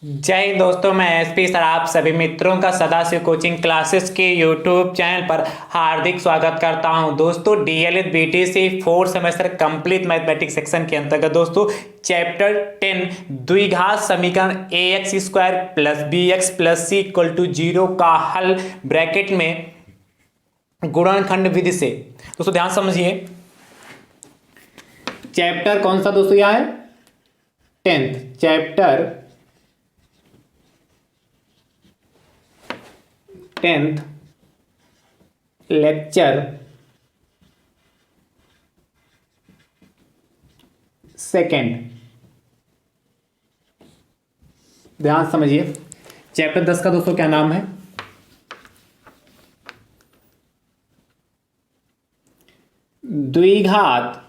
जय हिंद दोस्तों, मैं एसपी सर आप सभी मित्रों का सदाशिव कोचिंग क्लासेस के यूट्यूब चैनल पर हार्दिक स्वागत करता हूं। दोस्तों DElEd BTC fourth semester complete mathematics section के अंतर्गत दोस्तों चैप्टर 10 द्विघात समीकरण a x square plus b x plus c equal to 0 का हल ब्रैकेट में गुणनखंड विधि से। दोस्तों ध्यान समझिए, चैप्टर कौन सा दोस्तों यह है 10th chapter 10th lecture second. ध्यान समझिए, चैप्टर 10 का दोस्तों क्या नाम है? द्विघात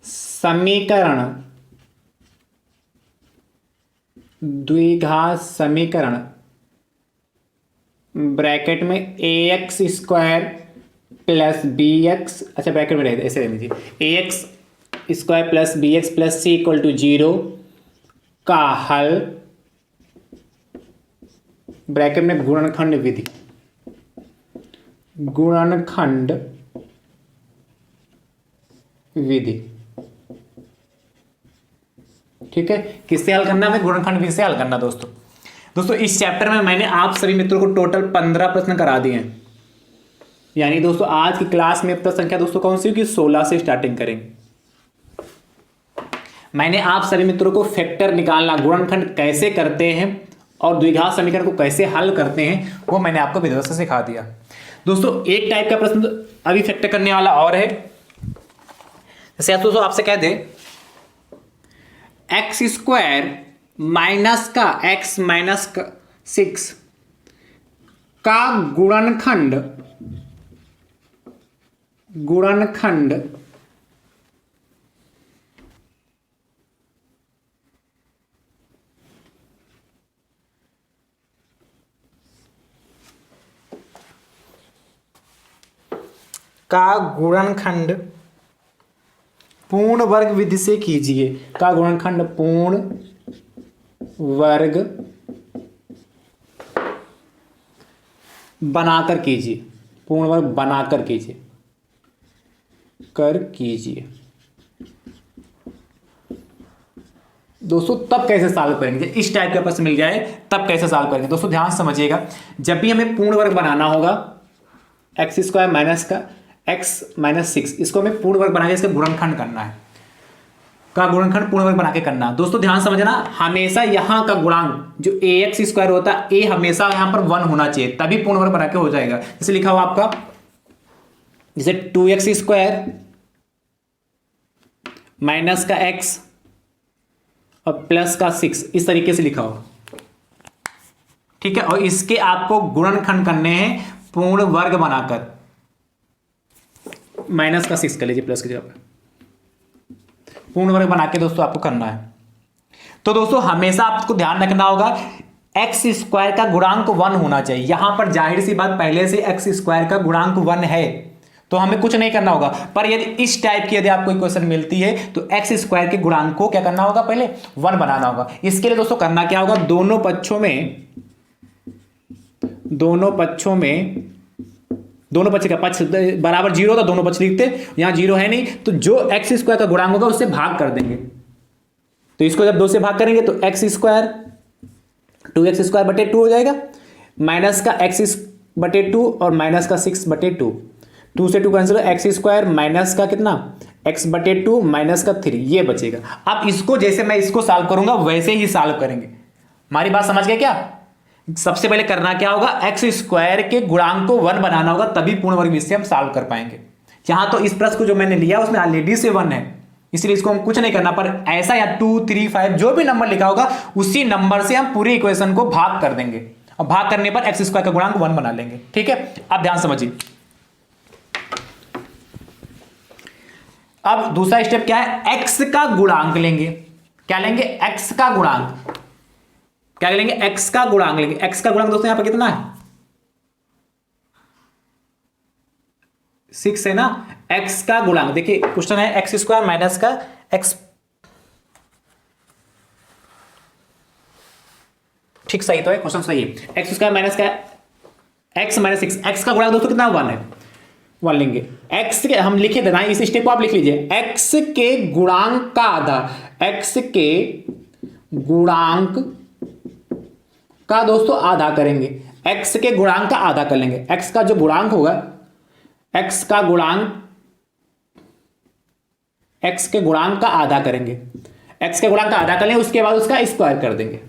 समीकरण। द्विघात समीकरण ब्रैकेट में a x square plus b x, अच्छा ब्रैकेट में रहे ऐसे रहने दीजिए, a x square plus b x plus c equal to 0 का हल ब्रैकेट में गुणनखंड विधि। गुणनखंड विधि, ठीक है। किससे हल करना? हमें गुणनखंड विधि से हल करना। दोस्तों इस चैप्टर में मैंने आप सभी मित्रों को टोटल 15 प्रश्न करा दिए हैं। यानी दोस्तों आज की क्लास में प्रश्न संख्या दोस्तों कौन सी होगी? 16 से स्टार्टिंग करेंगे। मैंने आप सभी मित्रों को फैक्टर निकालना, गुणनखंड कैसे करते हैं और द्विघात समीकरण को कैसे हल करते हैं वो मैंने आपको विधिवत से सिखा दिया। दोस्तों एक टाइप का प्रश्न अभी फैक्टर करने वाला और है। जैसे दोस्तों आपसे कह दे एक्स स्क्वायर माइनस का एक्स माइनस 6 का गुणनखंड पूर्ण वर्ग विधि से कीजिए। का गुणनखंड पूर्ण वर्ग बनाकर कीजिए। पूर्ण वर्ग बनाकर कीजिए दोस्तों तब कैसे सॉल्व करेंगे? इस टाइप का प्रश्न मिल जाए तब कैसे सॉल्व करेंगे? दोस्तों ध्यान समझिएगा, जब भी हमें पूर्ण वर्ग बनाना होगा एक्स स्क्वायर माइनस का एक्स माइनस 6, इसको हमें पूर्ण वर्ग बना के इसका गुणनखंड करना है। का गुणनखंड पूर्ण वर्ग बना के करना। दोस्तों ध्यान समझना, हमेशा यहां का गुणांक जो ए एक्स स्क्वायर होता है, ए हमेशा यहां पर 1 होना चाहिए, तभी पूर्ण वर्ग बना के हो जाएगा। जैसे लिखा हुआ आपका, जैसे 2x स्क्वायर माइनस का x और प्लस का 6, इस तरीके से लिखा हो, ठीक है। और इसके आपको गुणनखंड करने हैं पूर्ण वर्ग बनाकर। माइनस का 6 कर लीजिए प्लस की जगह पर, पूर्ण वर्ग बना के दोस्तों आपको करना है। तो दोस्तों हमेशा आपको ध्यान रखना होगा एक्स स्क्वायर का गुणांक 1 होना चाहिए। यहां पर जाहिर सी बात पहले से एक्स स्क्वायर का गुणांक 1 है तो हमें कुछ नहीं करना होगा। पर यदि इस टाइप की यदि आपको क्वेश्चन मिलती है तो एक्स स्क्वायर के गुणांक को क्या करना होगा? पहले 1 बनाना होगा। इसके लिए दोस्तों करना क्या होगा? दोनों पक्षों पक्ष का पक्ष बराबर 0 था, दोनों पक्ष लिखते। यहां 0 है नहीं तो जो एक्स स्क्वायर का गुणांक होगा उससे भाग कर देंगे। तो इसको जब 2 से भाग करेंगे तो एक्स स्क्वायर 2x स्क्वायर बटे 2 हो जाएगा, माइनस का x बटे 2 और माइनस का 6 बटे 2, 2 से 2 कैंसिल, एक्स स्क्वायर माइनस का कितना x बटे 2 माइनस का 3, ये बचेगा। अब इसको जैसे मैं इसको सॉल्व करूंगा वैसे ही सॉल्व करेंगे। हमारी बात समझ गए क्या? सबसे पहले करना क्या होगा? एक्स स्क्वायर के गुणांक को 1 बनाना होगा, तभी पूर्ण वर्ग विधि से हम सॉल्व कर पाएंगे। यहां तो इस प्रश्न को जो मैंने लिया उसमें ऑलरेडी से 1 है, इसलिए इसको हम कुछ नहीं करना। पर ऐसा या 2 3 5 जो भी नंबर लिखा होगा उसी नंबर से हम पूरी इक्वेशन को भाग कर देंगे और भाग करने पर एक्स स्क्वायर का गुणांक 1 बना लेंगे, ठीक है। अब ध्यान समझिए, अब दूसरा स्टेप क्या है? एक्स का गुणांक लेंगे। क्या लेंगे? एक्स का गुणांक। क्या लेंगे? एक्स का गुणांक लेंगे। एक्स का गुणांक दोस्तों यहां पर कितना है? 6 है ना। एक्स का गुणांक देखिए, क्वेश्चन है एक्स स्क्वायर माइनस का एक्स ठीक सही तो है, क्वेश्चन सही है। एक्स स्क्वायर माइनस का एक्स माइनस सिक्स, एक्स का गुणा दोस्तों कितना 1 है, 1 लेंगे। एक्स के हम लिखे देना, इस स्टेप को आप लिख लीजिए, एक्स के गुणांक का आधा, एक्स के गुणांक का दोस्तों आधा करेंगे, एक्स के गुणांक का आधा कर लेंगे। एक्स का जो गुणांक होगा, एक्स का गुणांक, एक्स के गुणांक का आधा करेंगे, एक्स के गुणांक का आधा कर लेंगे, उसके बाद उसका स्क्वायर कर देंगे।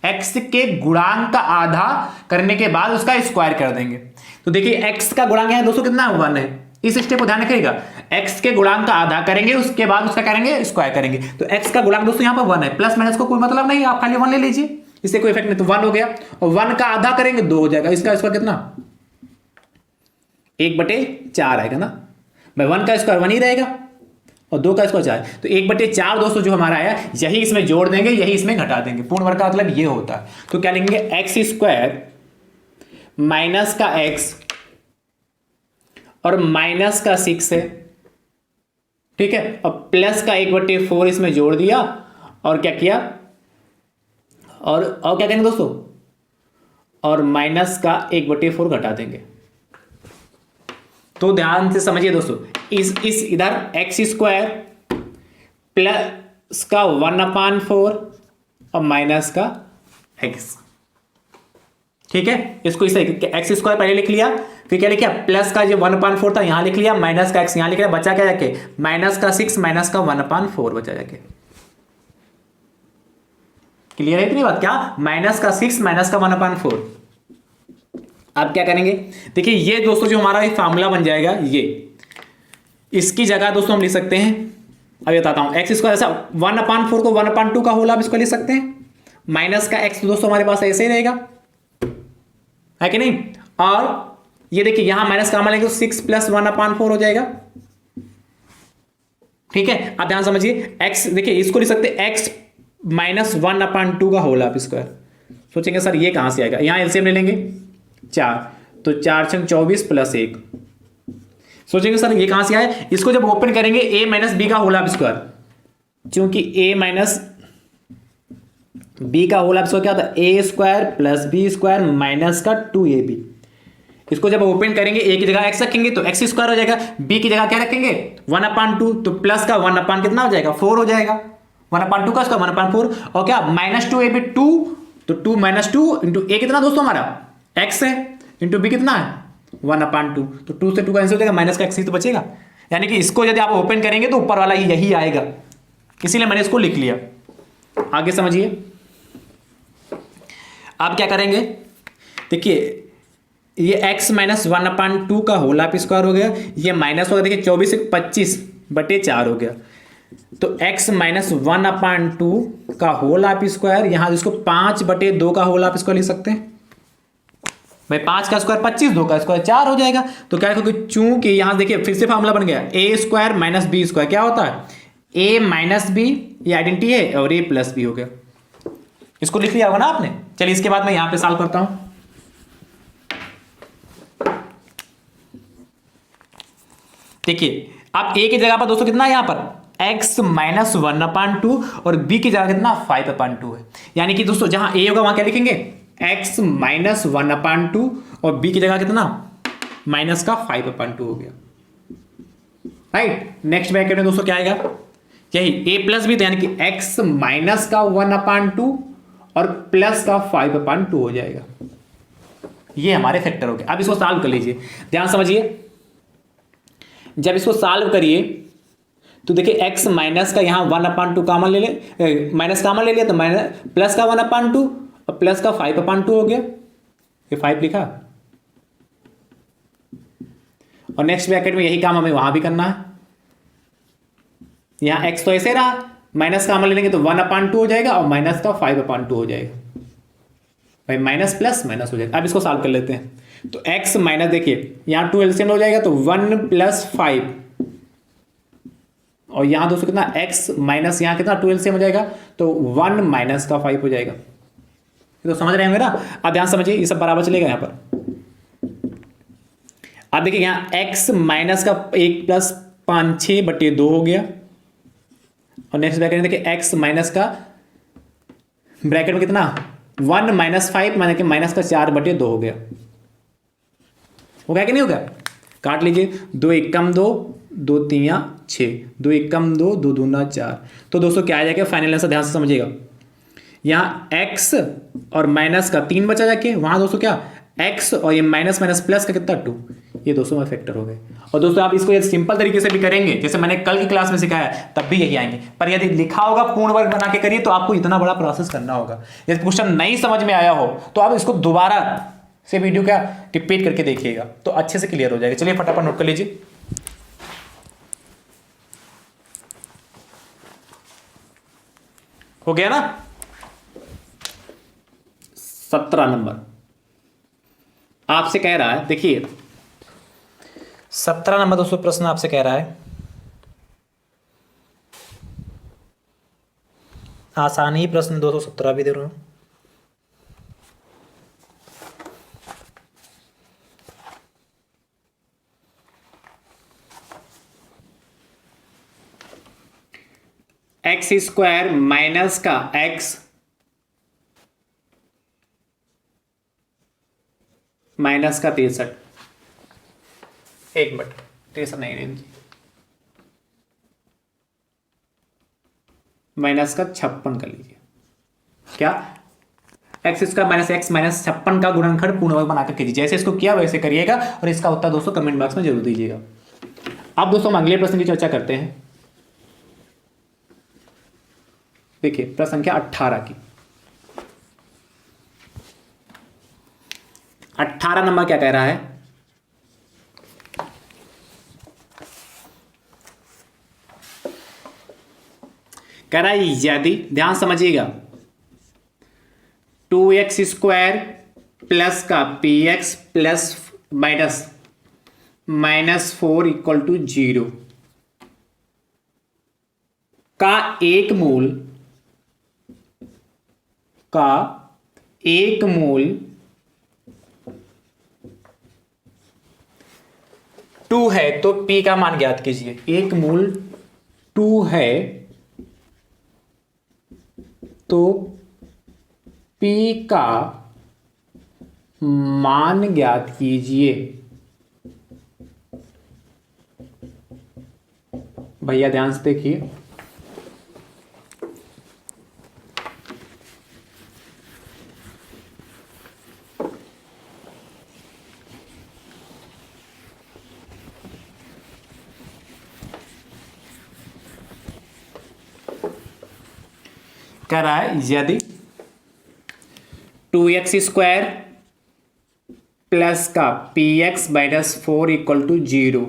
एक्स के गुणांक का आधा करने के बाद उसका स्क्वायर कर देंगे। तो देखिए एक्स का गुणांक है दोस्तों कितना 1 है, इस स्टेप को ध्यान रखिएगा, एक्स के गुणांक का आधा करेंगे, उसके बाद उसका करेंगे स्क्वायर करेंगे। तो एक्स का गुणांक दोस्तों यहां पर 1 है, प्लस माइनस को कोई मतलब नहीं, आप खाली 1 ले लीजिए, इससे कोई इफेक्ट नहीं। तो 1 हो गया, और 1 का आधा करेंगे 2 हो जाएगा, इसका स्क्वायर कितना 1/4 आएगा ना भाई, 1 का स्क्वायर 1 ही रहेगा और 2 का स्क्वायर 4, तो 1/4 दोस्तों जो हमारा आया, यही इसमें जोड़ देंगे, यही इसमें घटा देंगे। पूर्ण वर्ग का मतलब ये होता है। तो क्या लिखेंगे, एक्स स्क्वायर माइनस का एक्स और माइनस का 6 है, ठीक है, और प्लस का 1/4 इसमें जोड़ दिया, और क्या किया, और क्या करेंगे दोस्तों, और माइनस का 1/4 घटा देंगे। तो ध्यान से समझिए दोस्तों, इस इधर एक्स स्क्वायर प्लस का 1/4 और माइनस का एक्स, ठीक है, इसको इसे एक्स स्क्वायर पहले लिख लिया, फिर क्या लिखा, प्लस का जो 1/4 था यहां लिख लिया, माइनस का एक्स यहां लिख लिया, बचा क्या जाके माइनस का 6 माइनस का 1/4 बचा जाके। क्लियर है इतनी बात, क्या माइनस का 6 माइनस का 1/4। अब क्या करेंगे, देखिए ये दोस्तों जो हमारा एक फार्मूला बन जाएगा, ये इसकी जगह दोस्तों हम लिख सकते हैं, अभी बताता हूं, एक्स स्क्वायर ऐसा 1/4 को 1/2 का होल आप इसको लिख सकते हैं, माइनस का एक्स दोस्तों हमारे पास ऐसे ही रहेगा, है कि नहीं, और ये देखिए यहां माइनस का लेंगे तो 6 + 1/4 हो जाएगा, ठीक है। अब ध्यान समझिए, एक्स देखिए इसको लिख सकते हैं एक्स माइनस 1/2 का होल आप स्क्वायर। सोचेंगे सर ये कहां से आएगा, यहां एलसीएम ले लेंगे 4, तो 4 × 24 + 1, सोचेंगे सर ये कहां से आया, इसको जब ओपन करेंगे a - b का होल आप स्क्वायर, क्योंकि a - b का होल आप स्क्वायर क्या होता है, a² + b² माइनस का 2ab। इसको जब ओपन करेंगे a की जगह x रखेंगे तो x² हो जाएगा, b की जगह क्या रखेंगे 1/2, तो प्लस का 1 कितना हो जाएगा 4 हो जाएगा, 1/2 का स्क्वायर 1/4, और क्या -2ab 2, तो 2 - 2 × a कितना दोस्तों हमारा x है, इंटू b कितना है 1/2, तो 2 से 2 कैंसिल हो जाएगा, माइनस का x ही तो बचेगा। यानी कि इसको यदि आप ओपन करेंगे तो ऊपर वाला ही यही आएगा, इसीलिए मैंने इसको लिख लिया। आगे समझिए, आप क्या करेंगे, देखिए ये x - 1/2 का होल आप स्क्वायर हो गया, ये माइनस हो गया, देखिए 24 से 25/4 हो गया, तो x - 1/2 का होल आप स्क्वायर, यहां इसको 5/2 का होल आप स्क्वायर लिख सकते हैं भाई, 5 का स्क्वायर 25, 2 का स्क्वायर 4 हो जाएगा। तो क्या है, चूंकि यहां देखिए फिर से फार्मूला बन गया, a² - b² क्या होता है a - b, ये आइडेंटिटी है, और a + b हो गया, इसको लिख लिया होगा ना आपने। चलिए इसके बाद मैं यहां पे सॉल्व करता हूं। देखिए अब a की जगह पर दोस्तों कितना है यहां पर x - 1/2 और b की जगह कितना 5/2 है, यानी कि दोस्तों जहां a होगा वहां क्या लिखेंगे x - 1/2 और b की जगह कितना माइनस का 5/2 हो गया, राइट। नेक्स्ट ब्रैकेट में दोस्तों क्या आएगा, यही a + b, तो यानी कि x माइनस का 1/2 और प्लस का 5/2 हो जाएगा, ये हमारे फैक्टर हो गए। अब इसको सॉल्व कर लीजिए, ध्यान समझिए, जब इसको सॉल्व करिए तो देखिए x माइनस का यहां 1/2 कॉमन ले ले, माइनस कॉमन ले लिया तो माइनस प्लस का 1/2 और प्लस का 5/2 हो गया, ये 5 लिखा, और नेक्स्ट ब्रैकेट में यही काम हमें वहां भी करना है। यहां x तो ऐसे रहा, माइनस कॉमन ले लेंगे तो 1/2 हो जाएगा और माइनस का 5/2 हो जाएगा भाई, माइनस प्लस माइनस हो जाएगा। अब इसको सॉल्व कर लेते हैं, तो x माइनस देखिए यहां 2 एलसीएम हो जाएगा, तो 1 + 5, और यहां दोस्तों कितना x माइनस यहां कितना 2 एलसीएम हो जाएगा, तो 1 माइनस का 5 हो जाएगा। तो समझ रहे हैं मेरा, अब ध्यान समझिए, ये सब बराबर चलेगा यहां पर। अब देखिए यहां x माइनस का 1 + 5 6/2 हो गया, और नेक्स्ट ब्रैकेट में देखिए एक्स माइनस का ब्रैकेट में कितना 1 माइनस 5 माने कि माइनस का 4/2 हो गया कि नहीं हो गया? काट लीजिए, 2 एकम 2, 2 तिया 6, 2 एकम 2, 2 दूना 4। तो दोस्तों क्या आ जाएगा फाइनल आंसर, ध्यान से समझिएगा। यहाँ x और माइनस का 3 बचा जाके, वहां दोस्तों क्या x और ये माइनस माइनस प्लस का कितना 2, ये दोस्तों में फैक्टर हो गए। और दोस्तों आप इसको यदि सिंपल तरीके से भी करेंगे जैसे मैंने कल की क्लास में सिखाया तब भी यही आएंगे, पर यदि लिखा होगा पूर्ण वर्ग बना के करिए तो आपको इतना बड़ा प्रोसेस करना होगा। यदि क्वेश्चन नहीं समझ में आया हो तो आप इसको दोबारा से वीडियो क्या रिपीट करके देखिएगा तो अच्छे से क्लियर हो जाएगा। चलिए फटाफट नोट कर लीजिए। हो गया ना? 17 नंबर आपसे कह रहा है, देखिए 17 नंबर दोस्तों प्रश्न आपसे कह रहा है, आसान ही प्रश्न 217 भी दे रहा हूं। एक्स स्क्वायर माइनस का एक्स माइनस का 63, 1 मिनट 63 नहीं माइनस का 56 कर लीजिए। क्या x square minus x minus 56 का गुणनखंड पूर्ण वर्ग बनाकर कीजिए। जैसे इसको किया वैसे करिएगा और इसका उत्तर दोस्तों कमेंट बॉक्स में जरूर दीजिएगा। अब दोस्तों हम अगले प्रश्न की चर्चा करते हैं। देखिए प्रश्न संख्या 18 की 18 नंबर क्या कह रहा है, कह रहा है यदि, ध्यान समझिएगा, 2x स्क्वायर प्लस का px plus minus 4 equal to 0 का एक मूल 2 है तो p का मान ज्ञात कीजिए। एक मूल 2 है तो p का मान ज्ञात कीजिए। भैया ध्यान से देखिए, कह रहा है यदि 2x स्क्वायर प्लस का px माइनस 4 इक्वल टू 0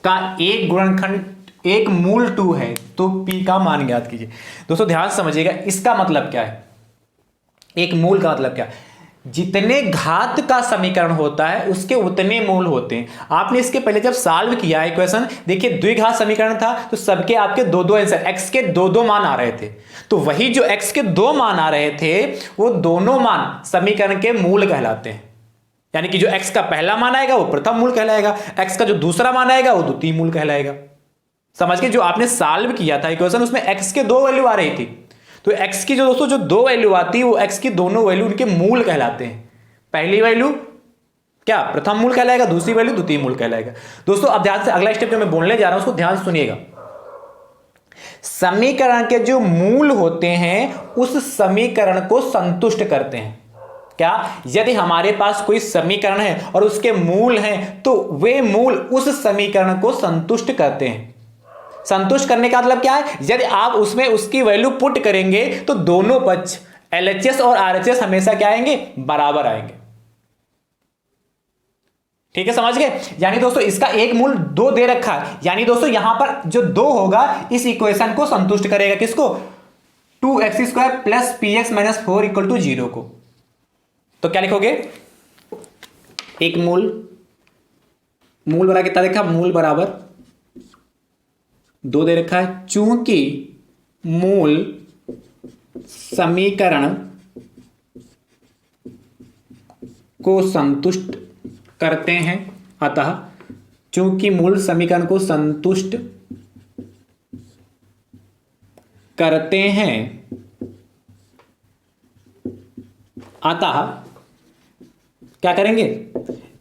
का एक गुणनखंड एक मूल 2 है तो p का मान ज्ञात कीजिए। दोस्तों ध्यान समझिएगा, इसका मतलब क्या है, एक मूल का मतलब क्या है, जितने घात का समीकरण होता है उसके उतने मूल होते हैं। आपने इसके पहले जब सॉल्व किया इक्वेशन, देखिए द्विघात समीकरण था तो सबके आपके दो दो आंसर, x के दो दो मान आ रहे थे, तो वही जो x के 2 मान आ रहे थे वो दोनों मान समीकरण के मूल कहलाते हैं। यानी कि जो x का पहला मान आएगा वो प्रथम मूल कहलाएगा, x का जो दूसरा मान आएगा वो द्वितीय मूल कहलाएगा। समझ के, जो आपने सॉल्व किया था इक्वेशन उसमें x के 2 वैल्यू आ रही थी, तो x की जो दोस्तों जो 2 वैल्यू आती है वो x की दोनों वैल्यू उनके मूल कहलाते हैं। पहली वैल्यू क्या प्रथम मूल कहलाएगा, दूसरी वैल्यू द्वितीय मूल कहलाएगा। दोस्तों अब ध्यान से अगला स्टेप जो मैं बोलने जा रहा हूं उसको ध्यान से सुनिएगा। समीकरण के जो मूल होते हैं उस समीकरण को संतुष्ट करते हैं। क्या, यदि हमारे पास कोई समीकरण है और उसके मूल हैं तो वे मूल उस समीकरण को संतुष्ट करते हैं। संतुष्ट करने का मतलब क्या है, यदि आप उसमें उसकी वैल्यू पुट करेंगे तो दोनों पक्ष LHS और RHS हमेशा क्या आएंगे, बराबर आएंगे। ठीक है, समझ गए। यानी दोस्तों इसका एक मूल 2 दे रखा है, यानी दोस्तों यहां पर जो 2 होगा इस इक्वेशन को संतुष्ट करेगा, किसको, 2x square plus px minus 4 equal to 0 को। तो क्या लिखोगे, एक मूल बराबर कितना देखा, मूल बराबर 2 दे रखा है, चूंकि मूल समीकरण को संतुष्ट करते हैं, अतः चूंकि मूल समीकरण को संतुष्ट करते हैं अतः क्या करेंगे,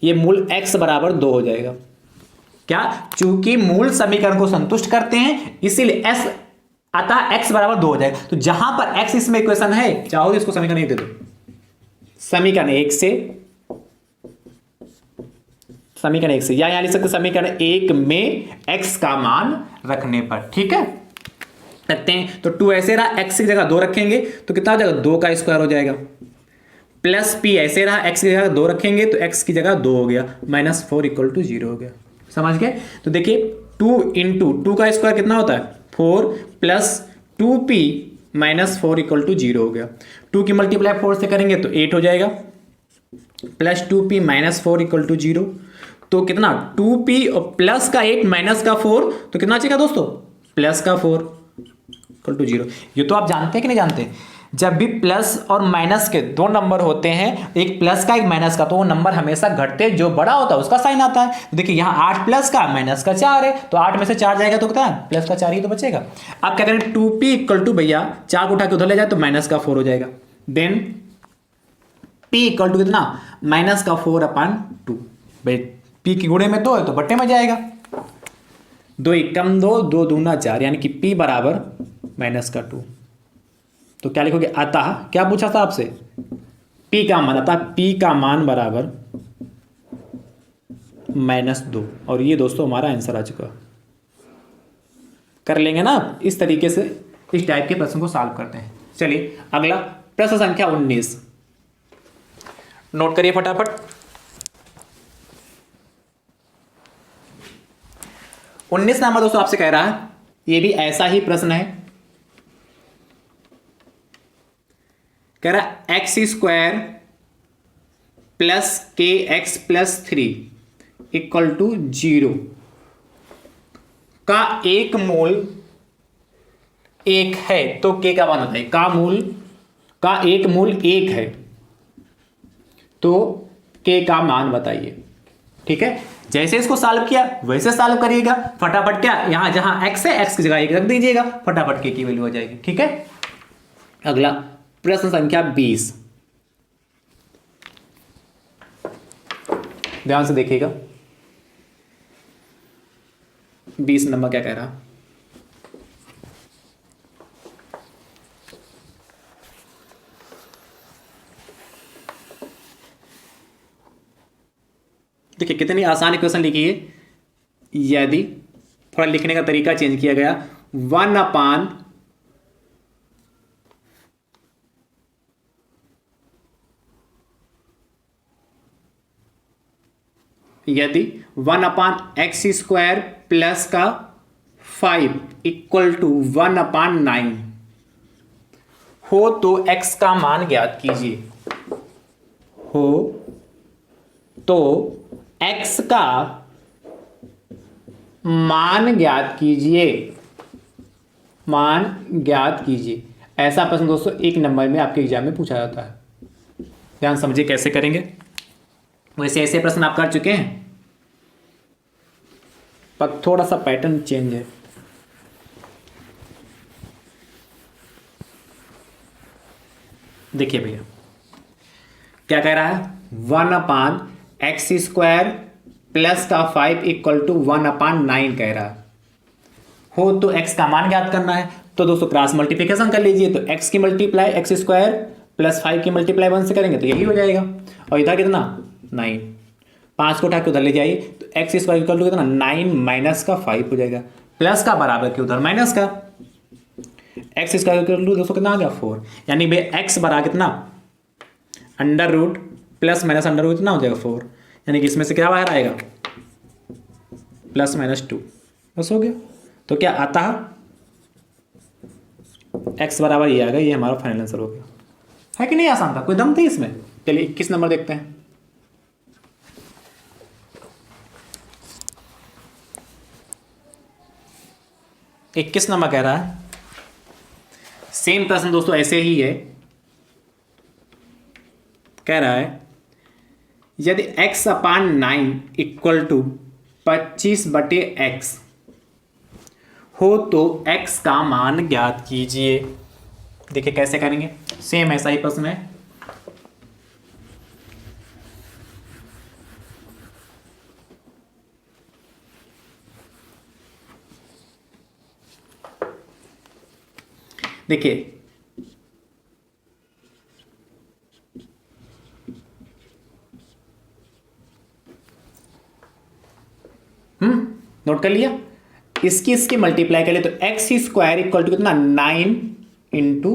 ये मूल x बराबर 2 हो जाएगा। क्या, चूंकि मूल समीकरण को संतुष्ट करते हैं इसीलिए s अतः x बराबर 2 हो जाएगा। तो जहां पर x इसमें इक्वेशन है, चाहो तो इसको समीकरण 1 दे दो, समीकरण 1 से, समीकरण 1 से, या यहां लिख सकते समीकरण 1 में x का मान रखने पर। ठीक है, रखते हैं। तो 2 ऐसे रहा, x की जगह 2 रखेंगे तो कितना हो जाएगा, 2 का स्क्वायर हो जाएगा। प्लस p ऐसे रहा, x की जगह 2 रखेंगे तो x की जगह 2 हो गया, -4 = 0 हो गया। समझ गए। तो देखिए 2 × 2 का स्क्वायर कितना होता है 4, प्लस 2p -4 = 0 हो गया। 2 की मल्टीप्लाई 4 से करेंगे तो 8 हो जाएगा, प्लस 2p -4 = 0। तो कितना 2p और प्लस का 8 माइनस का 4, तो कितना चाहिए दोस्तों, प्लस का 4 = 0। ये तो आप जानते हैं कि नहीं जानते, जब भी प्लस और माइनस के दो नंबर होते हैं, एक प्लस का एक माइनस का, तो वो नंबर हमेशा घटते, जो बड़ा होता है उसका साइन आता है। तो देखिए यहाँ 8 प्लस का माइनस का 4 है, तो 8 में से 4 जाएगा तो कितना है, प्लस का 4 ही तो बचेगा। अब क्या करें, 2p = भैया 4 को उठा के उधर ले जाए तो -4 हो जाएगा। देन p = कितना, -4/2। भाई p की गुणे में 2 है तो बट्टे में जाएगा, 2 × 2, 2 दूना 4, यानी कि p बराबर -2। तो क्या लिखोगे, अतः क्या पूछा था आपसे, p का मान, अतः p का मान बराबर -2। और ये दोस्तों हमारा आंसर आ चुका। कर लेंगे ना, इस तरीके से इस टाइप के प्रश्न को सॉल्व करते हैं। चलिए अगला प्रश्न संख्या 19 नोट करिए फटाफट। 19 नंबर दोस्तों आपसे कह रहा है, ये भी ऐसा ही प्रश्न है, कह रहा x² + kx + 3 = 0 का एक मूल 1 है तो k का मान बताइए। का एक मूल 1 है तो k का मान बताइए। ठीक है, जैसे इसको सॉल्व किया वैसे सॉल्व करिएगा फटाफट। क्या, यहां जहां x है x की जगह 1 रख दीजिएगा, फटाफट k की वैल्यू हो जाएगी। ठीक है, अगला प्रश्न संख्या 20, ध्यान से देखिएगा। 20 नंबर क्या कह रहा, देखिए कितनी आसान इक्वेशन लिखी है। यदि थोड़ा लिखने का तरीका चेंज किया गया, 1/, यदि 1/x² प्लस का 5 = 1/9 हो तो x का मान ज्ञात कीजिए। हो तो x का मान ज्ञात कीजिए, मान ज्ञात कीजिए। ऐसा प्रश्न दोस्तों 1 नंबर में आपके एग्जाम में पूछा जाता है। ध्यान समझिए कैसे करेंगे। वैसे ऐसे प्रश्न आप कर चुके हैं, पर थोड़ा सा पैटर्न चेंज है। देखिए भैया क्या कह रहा है, 1/x² प्लस का 5 = 1/9 कह रहा है। हो तो x का मान ज्ञात करना है, तो दोस्तों क्रॉस मल्टीप्लिकेशन कर लीजिए। तो x की मल्टीप्लाई x² प्लस 5 की मल्टीप्लाई 1 से करेंगे तो यही हो जाएगा। और इधर कितना 9, 5 को उठा के उधर ले जाइए तो x² = कितना 9 माइनस का 5 हो जाएगा, प्लस का बराबर के उधर माइनस का। x² = दोस्तों कितना आ गया 4, यानी भाई x बराबर कितना √ प्लस माइनस √ कितना हो जाएगा 4, यानी कि इसमें से क्या बाहर आएगा +-2, बस हो गया। तो क्या अतः x बराबर ये आ गया, ये हमारा फाइनल आंसर हो गया। है कि नहीं आसान था, कोई दम थी इसमें। चलिए 21 नंबर देखते हैं। इक्कीस नंबर कह रहा है, सेम प्रश्न दोस्तों ऐसे ही है। कह रहा है यदि x/9 = 25/x हो तो x का मान ज्ञात कीजिए। देखिए कैसे करेंगे, सेम ऐसा ही प्रश्न है। देखिए नोट कर लिया, इसकी मल्टीप्लाई कर ले तो एक्स स्क्वायर इक्वल टू कितना 9 इंटू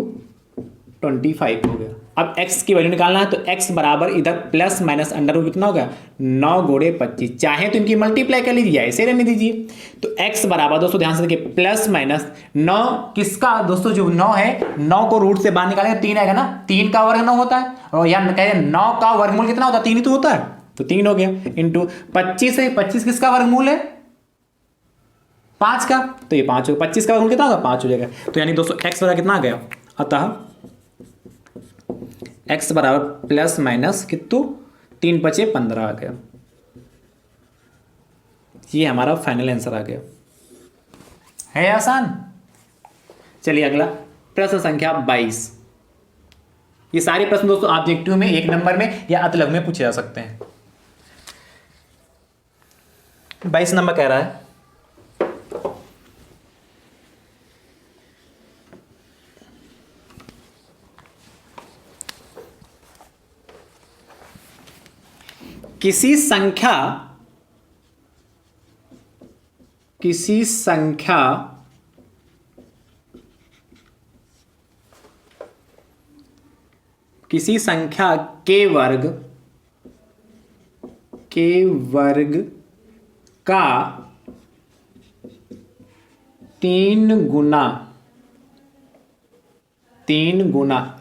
25 हो गया। अब x की वैल्यू निकालना है तो x बराबर इधर प्लस माइनस अंडर रूट कितना हो गया 9 गुणे 25, चाहे तो इनकी मल्टीप्लाई कर लीजिए ऐसे रहने दीजिए। तो x बराबर दोस्तों ध्यान से देखिए प्लस माइनस 9 किसका दोस्तों, जो 9 है 9 को रूट से बाहर निकालेंगे 3 आएगा ना, 3 का वर्ग 9 होता है, और यहाँ कह 9 का वर्गमूल कितना होता है 3 ही तो होता है, तो 3 हो गया इंटू 25 है, 25 किसका वर्गमूल है 5 का, तो ये 5 होगा, 25 का वर्गमूल कितना होगा 5 हो जाएगा। तो यानी दोस्तों x बराबर कितना आ गया, अतः x बराबर प्लस माइनस कितु 3 बचे 15 आ गया। ये हमारा फाइनल आंसर आ गया, है आसान। चलिए अगला प्रश्न संख्या 22। ये सारे प्रश्न दोस्तों ऑब्जेक्टिव में 1 नंबर में या अतलग में पूछे जा सकते हैं। 22 नंबर कह रहा है किसी संख्या के वर्ग का 3 गुना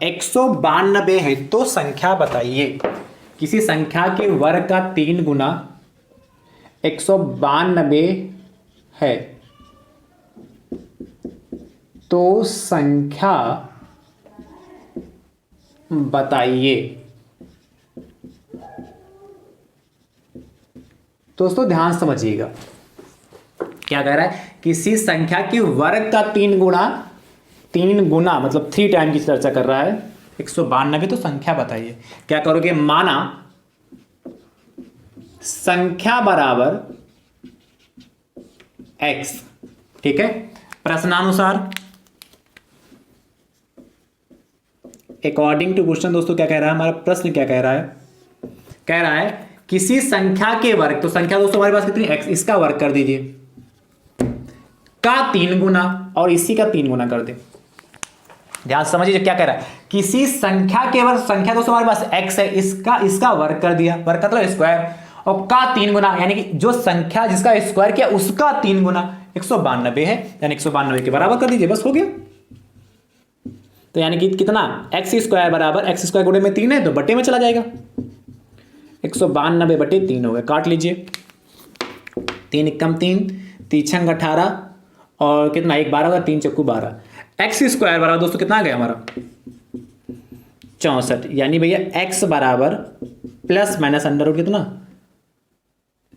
192 है तो संख्या बताइए। किसी संख्या के वर्ग का 3 गुना 192 है तो संख्या बताइए। दोस्तों ध्यान समझिएगा क्या कह रहा है, किसी संख्या के वर्ग का 3 गुना मतलब 3 टाइम की चर्चा कर रहा है, 192 तो संख्या बताइए। क्या करोगे, माना संख्या बराबर x, ठीक है। प्रश्नानुसार अकॉर्डिंग टू क्वेश्चन दोस्तों क्या कह रहा है, हमारा प्रश्न क्या कह रहा है किसी संख्या के वर्ग, तो संख्या दोस्तों हमारे पास कितनी x, इसका वर्ग कर दीजिए का 3 गुना और इसी का 3 गुना कर दे। ध्यान समझिए क्या कह रहा है, किसी संख्या के वर्ग, संख्या दोस्तों हमारे पास x है, इसका वर्ग कर दिया, वर्ग मतलब स्क्वायर, और का 3 गुना यानी कि जो संख्या जिसका स्क्वायर किया उसका 3 गुना 192 है, यानी 192 के बराबर कर दीजिए, बस हो गया। तो यानी कि कितना एक्स स्क्वायर बराबर x स्क्वायर गुणे में 3 है तो बटे में चला जाएगा, 192 बटे 3 हो गया, काट लीजिए 3 एकम 3 तीछंग 18 और कितना 1 12 होगा, 3 चक्कू 12, एक्स स्क्वायर बराबर दोस्तों कितना आ गया हमारा 64, यानी भैया x बराबर प्लस माइनस अंडर रूट कितना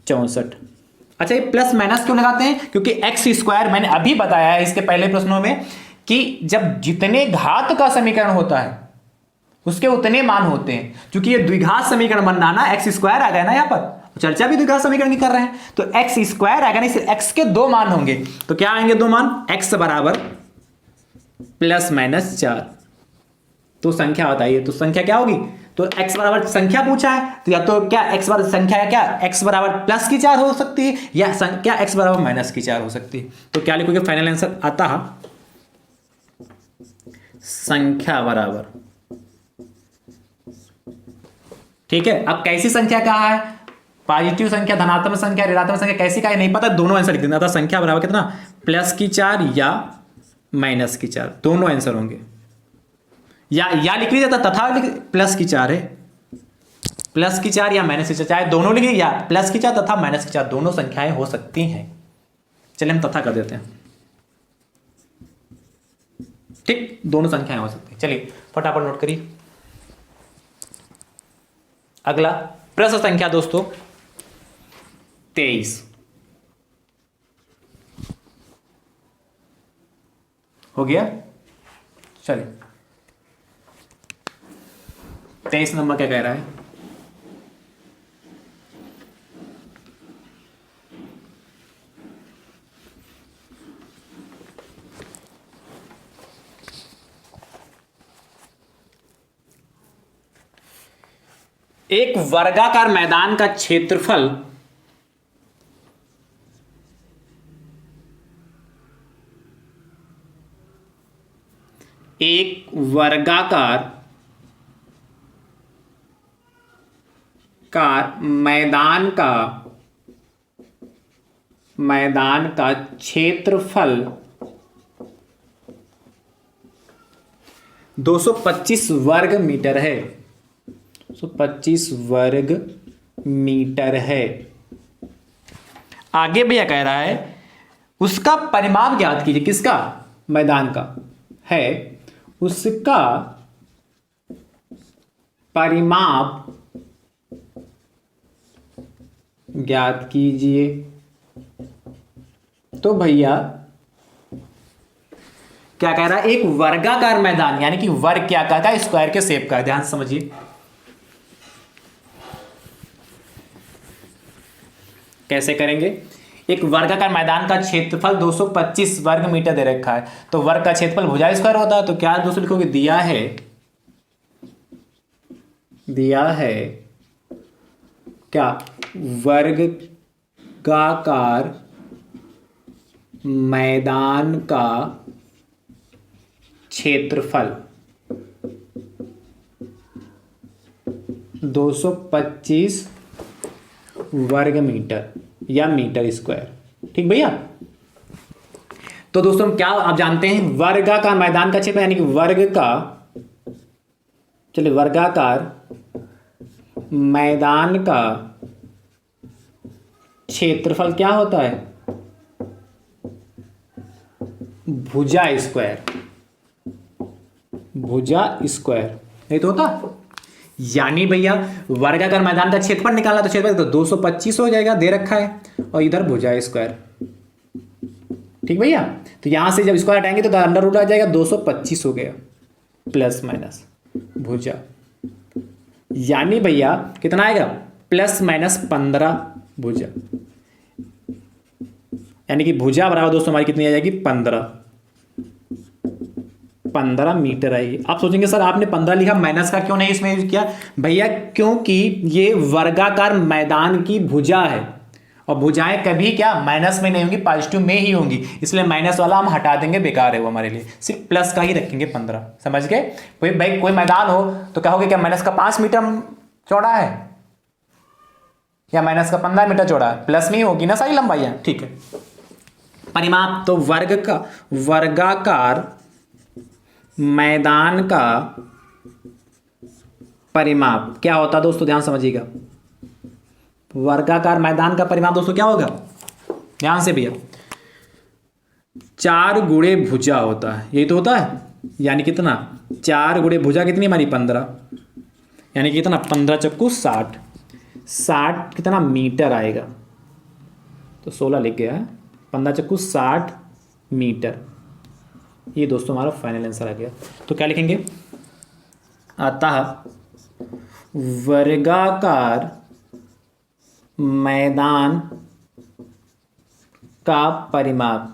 64। अच्छा ये प्लस माइनस क्यों लगाते हैं, क्योंकि एक्स स्क्वायर मैंने अभी बताया है इसके पहले प्रश्नों में कि जब जितने घात का समीकरण होता है उसके उतने मान होते हैं। क्योंकि ये द्विघात समीकरण बनना ना, एक्स स्क्वायर आ गया ना, यहाँ पर चर्चा भी द्विघात समीकरण की कर रहे हैं, तो एक्स स्क्वायर आएगा ना, इससे एक्स के 2 मान होंगे, तो क्या आएंगे 2 मान, एक्स बराबर प्लस माइनस 4, तो संख्या बताइए, तो संख्या क्या होगी, तो x बराबर संख्या पूछा है तो या तो क्या x बराबर संख्या है, क्या x बराबर प्लस की 4 हो सकती है या संख्या x बराबर माइनस की 4 हो सकती है। तो क्या लिखोगे फाइनल आंसर आता है संख्या बराबर, ठीक है। अब कैसी संख्या कहा है, पॉजिटिव संख्या, धनात्मक संख्या, ऋणात्मक संख्या, कैसी का है नहीं पता, दोनों आंसर लिख देना था। संख्या बराबर कितना, प्लस की 4 या माइनस की 4, दोनों आंसर होंगे, या लिख लीजिए तथा प्लस की 4 है, प्लस की 4 या माइनस की 4, चाहे दोनों लिखिए, या प्लस की 4 तथा माइनस की 4 दोनों संख्याएं हो सकती हैं। चलिए हम तथा कर देते हैं, ठीक, दोनों संख्याएं हो सकती हैं। चलिए फटाफट नोट करिए। अगला प्रश्न संख्या दोस्तों 23। हो गया। चलिए 23 नंबर क्या कह रहा है? एक वर्गाकार मैदान का क्षेत्रफल एक वर्गाकार मैदान का क्षेत्रफल 225 वर्ग मीटर है। 225 वर्ग मीटर है। आगे भैया कह रहा है उसका परिमाप ज्ञात कीजिए। किसका? मैदान का है। उसका परिमाप ज्ञात कीजिए। तो भैया क्या कह रहा है? एक वर्गाकार मैदान, यानी कि वर्ग क्या कहता है? स्क्वायर के शेप का। ध्यान से समझिए कैसे करेंगे। एक वर्गाकार मैदान का क्षेत्रफल 225 वर्ग मीटर दे रखा है, तो वर्ग का क्षेत्रफल भुजा स्क्वायर होता है। तो क्या दोस्तों लिखोगे? दिया है क्या? वर्गाकार मैदान का क्षेत्रफल 225 वर्ग मीटर या मीटर स्क्वायर। ठीक भैया। तो दोस्तों क्या आप जानते हैं वर्गाकार मैदान का क्षेत्रफल, यानी कि वर्गाकार मैदान का क्षेत्रफल क्या होता है? भुजा स्क्वायर नहीं तो होता। यानी भैया वर्गाकार मैदान का क्षेत्रफल निकालना, तो क्षेत्रफल तो 225 हो जाएगा, दे रखा है, और इधर भुजा स्क्वायर। ठीक भैया। तो यहां से जब स्क्वायर हटाएंगे तो अंडर रूट आ जाएगा, 225 हो गया प्लस माइनस भुजा। यानी भैया कितना आएगा? प्लस माइनस 15 भुजा। यानी कि भुजा बराबर दोस्तों हमारी कितनी आ जाएगी? 15 मीटर आएगी। आप सोचेंगे सर आपने 15 लिखा, माइनस का क्यों नहीं इसमें यूज किया? भैया क्योंकि ये वर्गाकार मैदान की भुजा है, और भुजाएं कभी क्या माइनस में नहीं होंगी, पॉजिटिव में ही होंगी। इसलिए माइनस वाला हम हटा देंगे, बेकार है वो हमारे लिए, सिर्फ प्लस का ही रखेंगे 15। समझ गए? कोई मैदान हो तो कहोगे क्या माइनस का 5 मीटर चौड़ा है या माइनस का 15 मीटर चौड़ा है? प्लस में ही होगी ना सारी लंबाइयां। ठीक है। परिमाप तो वर्गाकार मैदान का परिमाप क्या होता है दोस्तों? ध्यान समझिएगा। वर्गाकार मैदान का परिमाप दोस्तों क्या होगा? ध्यान से भैया 4 गुणे भुजा होता है। यही तो होता है। यानी कितना? 4 गुणे भुजा कितनी हमारी? 15। यानी कि कितना? 15 चक्कू 60। 60 कितना मीटर आएगा? तो 16 लिख गया है। 15 चक्कू 60 मीटर। ये दोस्तों हमारा फाइनल आंसर आ गया। तो क्या लिखेंगे? अतः वर्गाकार मैदान का परिमाप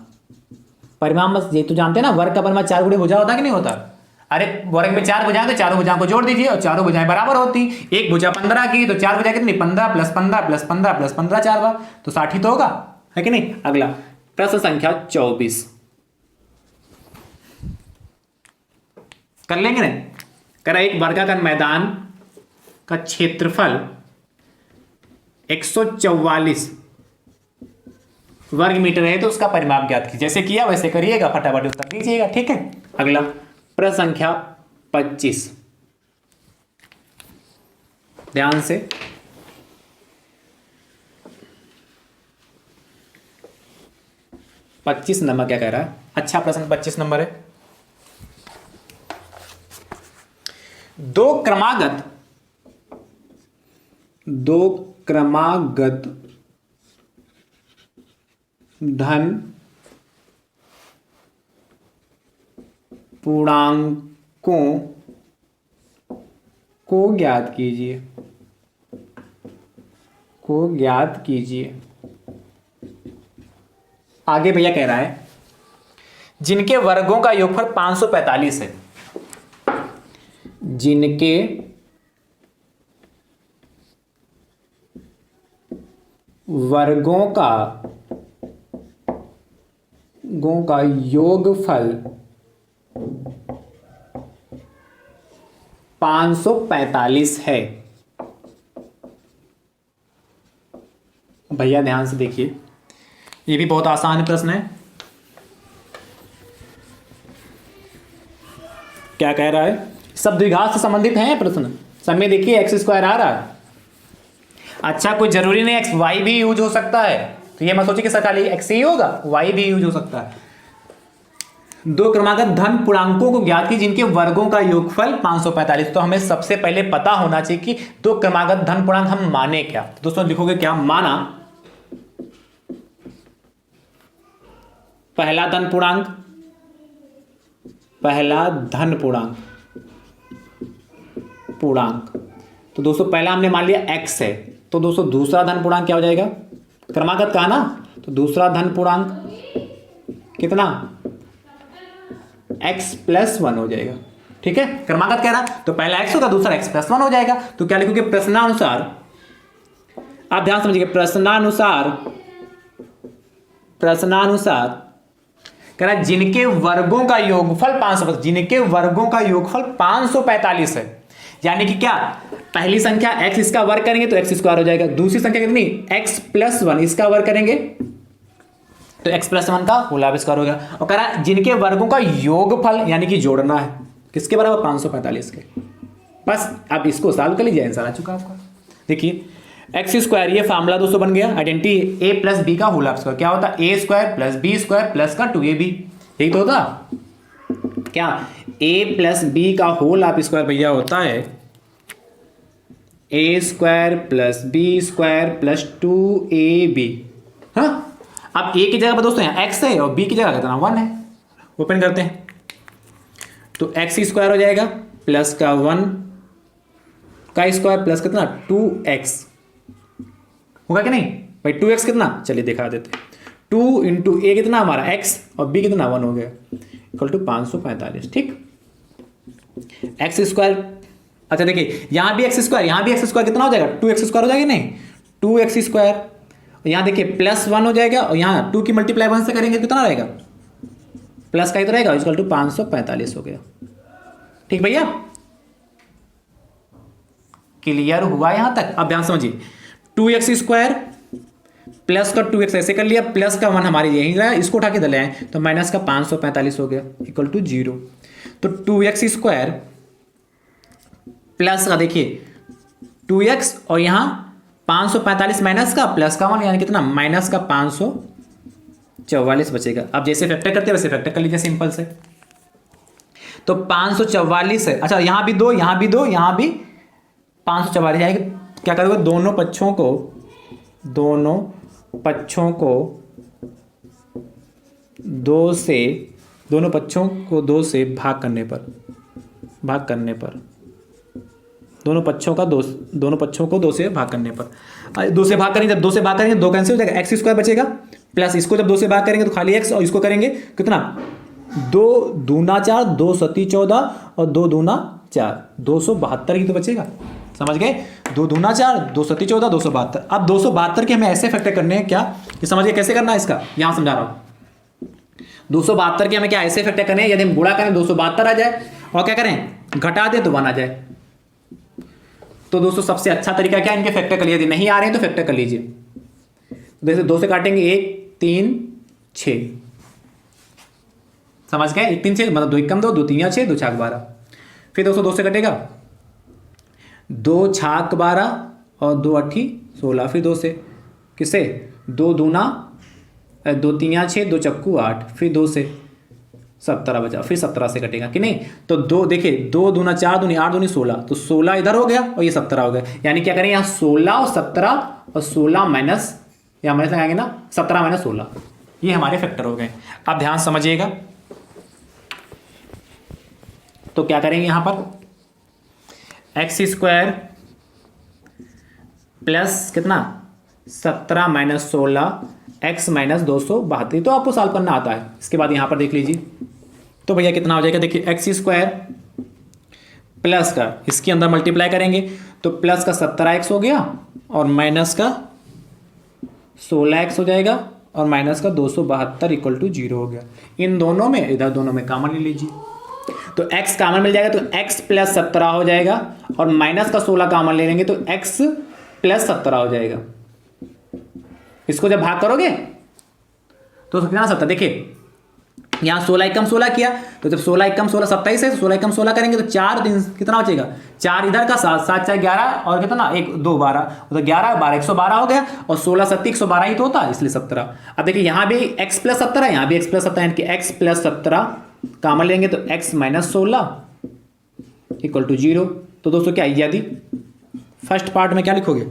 बस ये तो जानते हैं ना, वर्ग का परिमाप 4 गुणे भुजा होता है कि नहीं होता? अरे वर्ग में 4 भुजाएं, तो चारों भुजाओं को जोड़ दीजिए और चारों भुजाएं बराबर होती। एक भुजा 15 की तो 4 भुजा कितनी? 15 प्लस 15 प्लस 15 प्लस 15 4 बार, तो 60 ही तो होगा, है कि नहीं? अगला प्रश्न संख्या 24 कर लेंगे ना। कह रहा एक वर्गाकार मैदान का क्षेत्रफल 144 वर्ग मीटर है, तो उसका परिमाप ज्ञात कीजिए। जैसे किया वैसे करिएगा, फटाफट उत्तर दीजिएगा। ठीक है। अगला प्रश्न संख्या 25 ध्यान से। पच्चीस नंबर क्या कह रहा है? अच्छा प्रश्न 25 नंबर है। दो क्रमागत धन पूर्णांकों को ज्ञात कीजिए। आगे भैया कह रहा है जिनके वर्गों का योगफल 545 है, जिनके वर्गों का योगफल 545 है। भैया ध्यान से देखिए, ये भी बहुत आसान प्रश्न है। क्या कह रहा है? सब द्विघात से संबंधित है प्रश्न। सब में देखिए एक्स स्क्वायर आ रहा है। अच्छा, कोई जरूरी नहीं एक्स वाई भी यूज हो सकता है, तो ये मत सोचिए कि सर खाली एक्स ही होगा, वाई भी यूज हो सकता है। दो क्रमागत धन पूर्णांकों को ज्ञात की जिनके वर्गों का योगफल 545। तो हमें सबसे पहले पता होना चाहिए कि दो क्रमागत धन पूर्णांक हम माने क्या। तो दोस्तों लिखोगे क्या? माना पहला धन पूर्णांक। तो दोस्तों पहला हमने मान लिया x है, तो दोस्तों दूसरा धन पूर्णांक क्या हो जाएगा? क्रमागत का ना, तो दूसरा धन पूर्णांक कितना? x+1 हो जाएगा। ठीक है, क्रमागत कह रहा, तो पहला x होगा, दूसरा x+1 हो जाएगा। तो क्या लिखोगे? प्रश्नानुसार, आप ध्यान समझिए, प्रश्नानुसार कह रहा जिनके वर्गों का योगफल 545 है। यानी कि क्या? पहली संख्या x इसका वर्ग करेंगे तो x स्क्वायर हो जाएगा। दूसरी संख्या कितनी? x+1 इसका वर्ग करेंगे तो x+1 का होल स्क्वायर हो गया। और कह रहा जिनके वर्गों का योगफल यानी कि जोड़ना है किसके बराबर? 545 के। बस अब इसको सॉल्व कर लीजिए, आंसर आ चुका आपका। देखिए एक्स स्क्वायर, ये फार्मूला दोस्तों बन गया आइडेंटिटी a प्लस बी का होल स्क्वायर। क्या होता? a square plus B square plus का 2ab, यही तो होता क्या? a प्लस बी का होल स्क्वायर भैया होता है a square plus B square plus 2ab। हाँ, अब a की जगह पर दोस्तों यहाँ x है और b की जगह कितना 1 है। ओपन करते हैं तो x स्क्वायर हो जाएगा प्लस का 1 का स्क्वायर प्लस कितना 2x होगा कि नहीं भाई? 2x कितना? चलिए दिखा देते। 2 इंटू ए कितना हमारा x और b कितना 1 हो गया, इक्वल टू 545। ठीक, एक्स स्क्वायर। अच्छा देखिए यहाँ भी एक्स स्क्वायर, यहाँ भी एक्स स्क्वायर कितना हो जाएगा? 2x स्क्वायर हो जाएगा नहीं? 2x square. यहाँ देखिए +1 हो जाएगा और यहाँ 2 की मल्टीप्लाई 1 से करेंगे कितना रहेगा? प्लस का ही तो रहेगा, इक्वल टू 545 हो गया। ठीक भैया, क्लियर हुआ यहां तक? अब ध्यान समझिए, 2x स्क्वायर प्लस का 2x ऐसे कर लिया, प्लस का 1 हमारे यही रहा, इसको उठा के दले आए तो माइनस का 545 हो गया, इक्वल टू 0। तो 2x स्क्वायर प्लस का देखिए 2x और यहां 545 माइनस का प्लस का 1 यानी कितना? माइनस का 544 बचेगा। अब जैसे फैक्टर करते हैं वैसे फैक्टर कर लीजिए सिंपल से। तो 544 है। अच्छा यहां भी 2, यहां भी 2, यहां भी 544 आएगा। क्या करोगे? दोनों पक्षों को 2 से भाग करने पर दोनों पक्षों को 2 से भाग करने पर 2 से भाग करेंगे, जब 2 से भाग करेंगे 2 कैंसिल हो जाएगा, एक्स स्क्वायर बचेगा प्लस इसको जब 2 से भाग करेंगे तो खाली x और इसको करेंगे कितना? 2 दूना 4, 2 सती 14 और 2 दूना 4, 272 ही तो बचेगा। समझ गए? 2 दूना 4, 2 सती 14, 272। अब 272 के हमें ऐसे फैक्टर करने हैं क्या, ये समझिए कैसे करना है इसका, यहां समझा रहा हूं। 272 के हमें क्या ऐसे फैक्टर करने हैं, यदि हम गुणा करें 272 आ जाए और क्या करें घटा दें तो 1 आ जाए। तो दोस्तों सबसे अच्छा तरीका क्या है, इनके फैक्टर कर लीजिए, यदि नहीं आ रहे हैं तो फैक्टर कर लीजिए। जैसे 2 से काटेंगे 1 3 6, समझ गए? 1 3 6 मतलब 2 1 कम 2, 2 3 6, 2 6 12। फिर दोस्तों 2 से कटेगा 2 6 12 और 2 8 16। फिर 2 से किससे? 2 दूना 2 3 6, 2 चक्कू 8, फिर 2 से 17 बचा, फिर 17 से कटेगा कि नहीं? तो 2 देखिए 2 दूना 4 दूनी 8 दूनी 16, तो 16 इधर हो गया और ये 17 हो गया। यानी क्या करें यहाँ 16 और 17 और 16 माइनस, या माइनस लगाएंगे ना 17 माइनस 16, ये हमारे फैक्टर हो गए। अब ध्यान समझिएगा, तो क्या करेंगे यहाँ पर एक्स स्क्वायर प्लस कितना 17 माइनस 16 एक्स माइनस 272, तो आपको सॉल्व करना आता है। इसके बाद यहाँ पर देख लीजिए, तो भैया कितना हो जाएगा, देखिए एक्स स्क्वायर प्लस का इसके अंदर मल्टीप्लाई करेंगे तो प्लस का 17x हो गया और माइनस का 16x हो जाएगा और माइनस का 272 इक्वल टू 0 हो गया। इन दोनों में, इधर दोनों में कॉमन ले लीजिए, तो x कॉमन मिल जाएगा तो x प्लस 17 हो जाएगा और माइनस का 16 कॉमन ले लेंगे तो x प्लस 17 हो जाएगा। इसको जब भाग करोगे तो कितना 17, देखिए यहाँ 16 एकम 16 किया, तो जब 16 एकम 16 27 है, तो 16 एकम 16 करेंगे तो 4 दिन कितना बचेगा, 4 इधर का 7 7 4 11 और कितना 1 2 12, तो 11 12 112 हो गया और 16 7 112 ही तो होता है, इसलिए 17। अब देखिए यहाँ भी x प्लस 17 है, यहाँ भी x प्लस 17 यानी कि x प्लस 17 कॉमन लेंगे तो x माइनस 16 इक्वल टू 0। तो दोस्तों क्या यदि फर्स्ट पार्ट में क्या लिखोगे,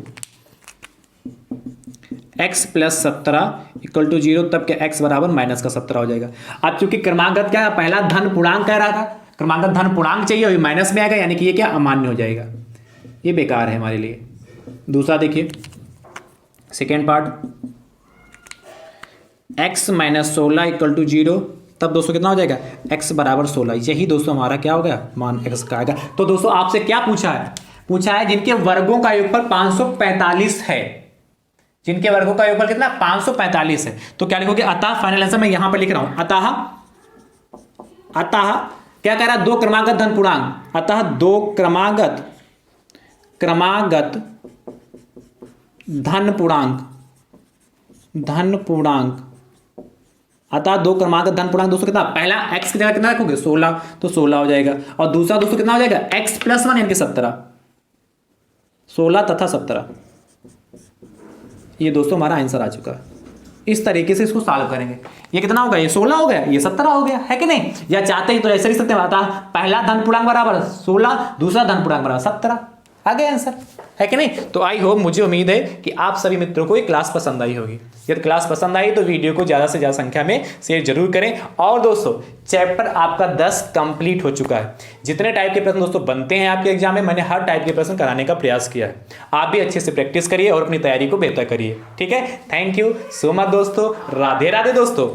x प्लस 17 इक्वल टू 0, तब क्या x बराबर माइनस का 17 हो जाएगा। अब चूंकि क्रमांकत क्या है, पहला धन पूर्णांक कह रहा था, क्रमांकत धन पूर्णांक चाहिए और माइनस में आएगा, यानी कि ये क्या अमान्य हो जाएगा, ये बेकार है हमारे लिए। दूसरा देखिए second part, x minus 16 equal to 0, तब दोस्तों कितना हो जाएगा, x बराबर 16। यही दोस्तों हमारा क्या हो गया, मान x का आएगा। तो दोस्तों आपसे क्या पूछा है, पूछा है जिनके वर्गों का योगफल 545 है, जिनके वर्गों का योगफल कितना 545 है, तो क्या लिखोगे, अतः फाइनल आंसर मैं यहां पर लिख रहा हूं, अतः क्या कह रहा है, दो क्रमागत धन पूर्णांक, अतः दो क्रमागत धन पूर्णांक, अतः दो क्रमागत धन पूर्णांक दोस्तों कितना, पहला x की जगह कितना रखोगे 16, तो 16 हो जाएगा और दूसरा दोस्तों कितना हो जाएगा x प्लस 1 यानी कि 17, 16 तथा 17। ये दोस्तों हमारा आंसर आ चुका है। इस तरीके से इसको सॉल्व करेंगे। ये कितना होगा, ये 16 हो गया, ये 17 हो गया, है कि नहीं। या चाहते हैं तो ऐसे लिख सकते हैं, अतः पहला धन पूर्णांक बराबर 16, दूसरा धन पूर्णांक बराबर 17, आ गया आंसर, है कि नहीं। तो आई होप, मुझे उम्मीद है कि आप सभी मित्रों को ये क्लास पसंद आई होगी। यदि क्लास पसंद आई तो वीडियो को ज़्यादा से ज़्यादा संख्या में शेयर जरूर करें। और दोस्तों चैप्टर आपका 10 कंप्लीट हो चुका है। जितने टाइप के प्रश्न दोस्तों बनते हैं आपके एग्जाम में, मैंने हर टाइप के प्रश्न कराने का प्रयास किया है। आप भी अच्छे से प्रैक्टिस करिए और अपनी तैयारी को बेहतर करिए, ठीक है। थैंक यू सो मच दोस्तों, राधे राधे दोस्तों।